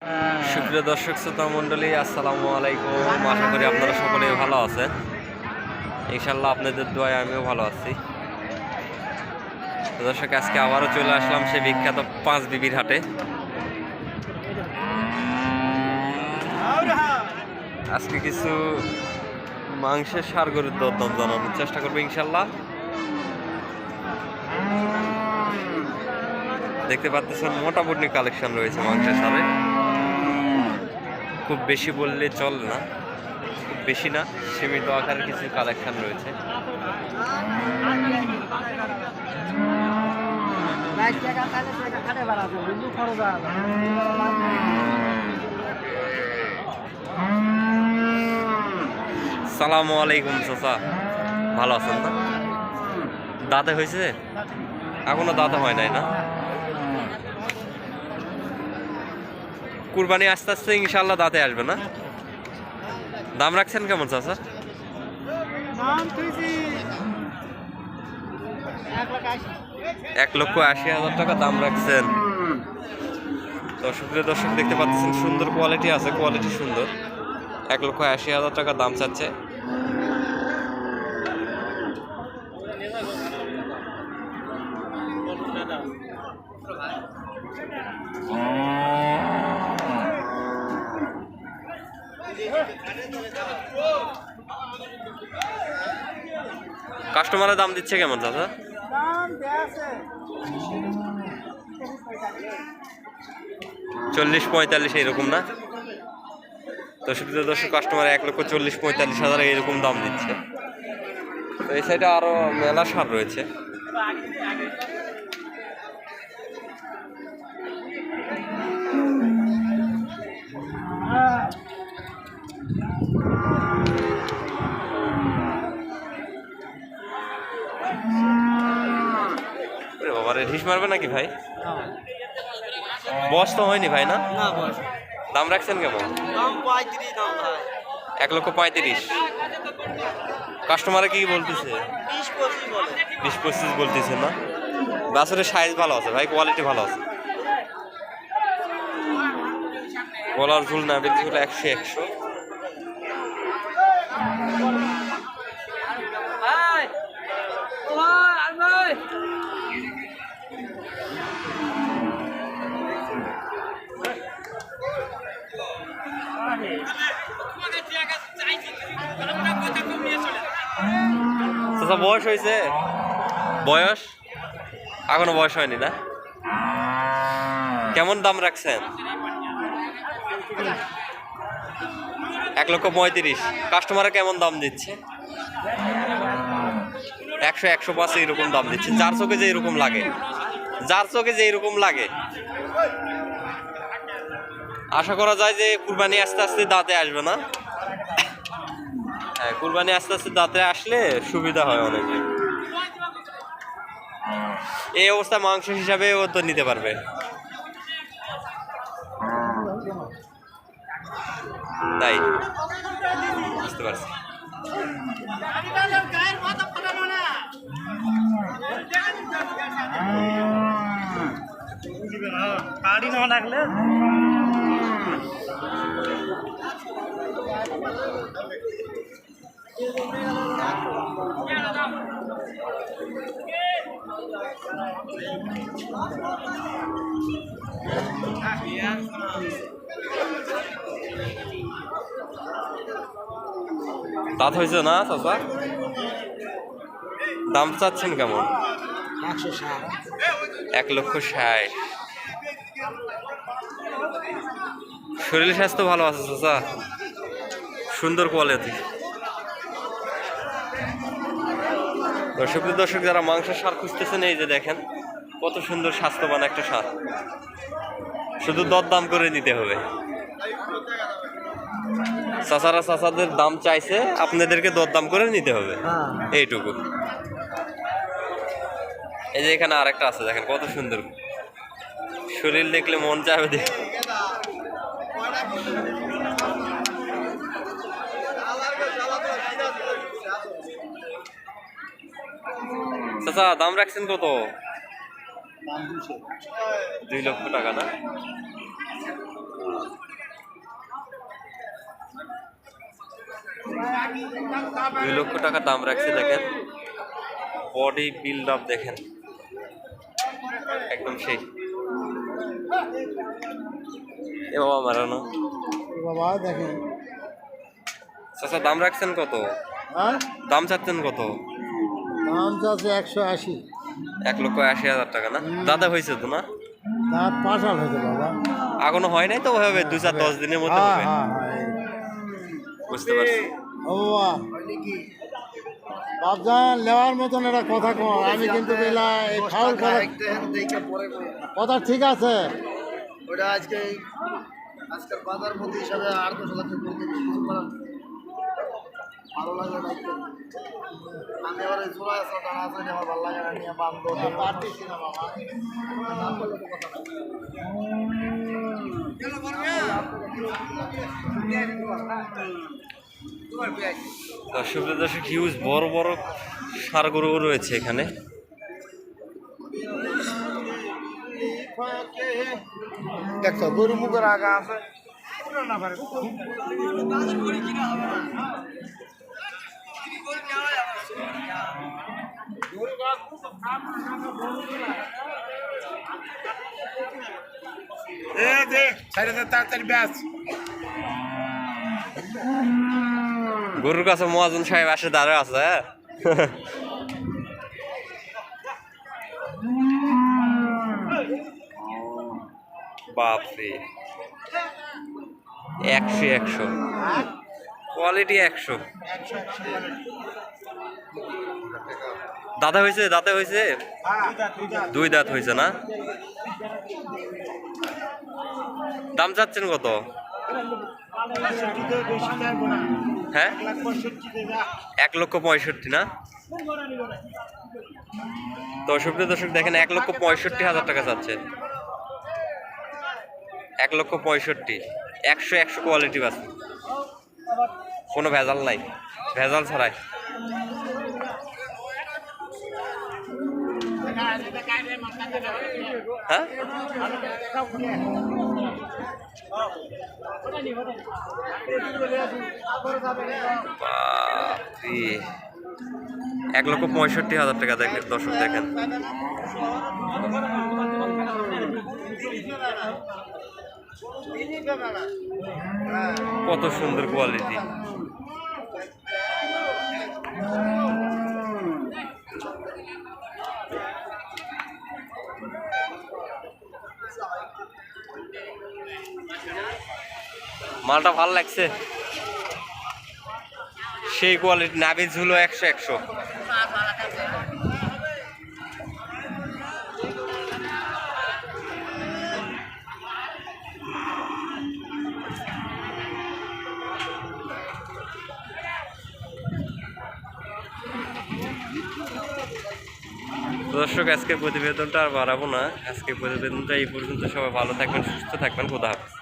সুপ্রিয় দর্শক শ্রোতা মণ্ডলী, আসসালামু আলাইকুম। আশা করি আপনারা সকলেই ভালো আছেন। ইনশাল্লাহ আপনাদের দোয়ায় আমিও ভালো আছি। দর্শক, আজকে আবারও চলে আসলাম সে বিখ্যাত পাঁচ বিবির হাটে। আজকে কিছু মাংসের সার গরুর দরদাম জানানোর চেষ্টা করবো ইনশাল্লাহ। দেখতে পাচ্ছেন মোটামুটি কালেকশন রয়েছে মাংসের সারে। খুব বেশি বললে চলে না, খুব বেশি না, সীমিত আকারের কিছু কালেকশন রয়েছে। সালামু আলাইকুম চাচা, ভালো আছেন না? দাঁতে হয়েছে? এখনো দাঁতে হয় নাই না? কুরবানি আস্তে আস্তে ইনশাল্লাহ দাঁতে আসবে না? দাম রাখছেন কেমন চাচা? 1,80,000 টাকা দাম রাখছেন। দর্শক দেখতে পাচ্ছেন সুন্দর কোয়ালিটি আছে, কোয়ালিটি সুন্দর। 1,80,000 টাকা দাম চাচ্ছে। কাস্টমারের দাম দিচ্ছে কেমন দাদা? 40-45 এইরকম না? দর্শক কাস্টমার 1,40,000-45,000 এইরকম দাম দিচ্ছে। তো এই সাইডে আরো মেলা সার রয়েছে। বাবারে, ঢিস মারবে নাকি ভাই? বস তো হয়নি ভাই না? দাম রাখছেন কেমন? 1,35,000। কাস্টমারে কি বলতেছে? 20-25 বলতেছে না? বাছুরের সাইজ ভালো আছে ভাই, কোয়ালিটি ভালো আছে। গলার ঝুল না বেশি হলো 100-100। বয়স হয়েছে? বয়স এখনো বয়স হয়নি না? কেমন দাম রাখছেন? 1,35,000। কাস্টমারে কেমন দাম দিচ্ছে? 100-105 এরকম দাম দিচ্ছে। যার চোখে যে এরকম লাগে, যার চোখে যে এরকম লাগে। আশা করা যায় যে কুরবানি আস্তে আস্তে দাঁতে আসবে না? হ্যাঁ, কুরবানি আস্তে আস্তে দাঁতে আসলে সুবিধা হয় অনেক। এই অবস্থায় মাংস হিসাবে ও তো নিতে পারবে। তাই বুঝতে পারছি। দাঁত হয়েছে না চাচা? দাম চাচ্ছেন কেমন? 1,60,000। শরীর স্বাস্থ্য ভালো আছে চাচা? সুন্দর কোয়ালিটি। দর্শক যারা মাংসের সার খুঁজতেছেন, এই যে দেখেন কত সুন্দর স্বাস্থ্যবান একটা সার। শুধু দরদাম করে নিতে হবে। চাচাদের দাম চাইছে, আপনাদেরকে দরদাম করে নিতে হবে, এইটুকু। এই যে এখানে আরেকটা আছে, দেখেন কত সুন্দর। শরীর দেখলে মন চাইবে দেখে। চাচা দাম রাখছেন কত? 2 লক্ষ টাকা না? 2 লক্ষ টাকা দাম রাখছে দেখেন, বডি বিল্ড আপ দেখেন একদম সেই। এ বাবা মারানো বাবা দেখেন চাচা দাম রাখছেন কত? হ্যাঁ দাম চাচ্ছেন কত? দাম চাচ্ছে 180। 1,80,000 টাকা না? দাদা হয়েছে তো না? দাঁত পাশাল হয়েছে বাবা। এখনো হয় নাই তো, হবে 2-4-10 দিনের মধ্যে হবে। বুঝতে পারছি। ও বাবা বাপজান নেওয়ার মতন এটা কথা কম, আমি কিন্তু বেলা এই ফাউল কথা ঠিক আছে। ওটা আজকের বাজার মধ্যে হিসাবে 8-10 লাখ ভালো লাগে না। আমি আবার এই জোড়া আছে টানা আছে আমার ভালো লাগে না, নিয়ে বান্ধব পারতেছি না বাবা। দর্শক হিউজ বড় বড় ষাঁড় গরু রয়েছে এখানে। দেখো গরু মুখের আগা আছে। গরুর কাছে মহাজন সাহেব আসে দাঁড়া আছে। বাপরে 100 কোয়ালিটি 100। দাঁতে হয়েছে 2 দাঁত হয়েছে না? দাম চাচ্ছেন কত? হ্যাঁ 1,65,000 না? দর্শক দেখেন 1,65,000 টাকা চাচ্ছে। 1,65,000 100 কোয়ালিটি বাস, কোনো ভেজাল নাই, ভেজাল ছাড়াই। হ্যাঁ 1,65,000 টাকা দেখেন দর্শক, দেখেন কত সুন্দর কোয়ালিটি। মালটা ভালো লাগছে, সেই কোয়ালিটি। নাভি ঝুলো 100। দর্শক আজকের প্রতিবেদনটা আর বাড়াবো না, আজকের প্রতিবেদনটা এই পর্যন্ত। সবাই ভালো থাকবেন, সুস্থ থাকবেন, খোদা হাফেজ।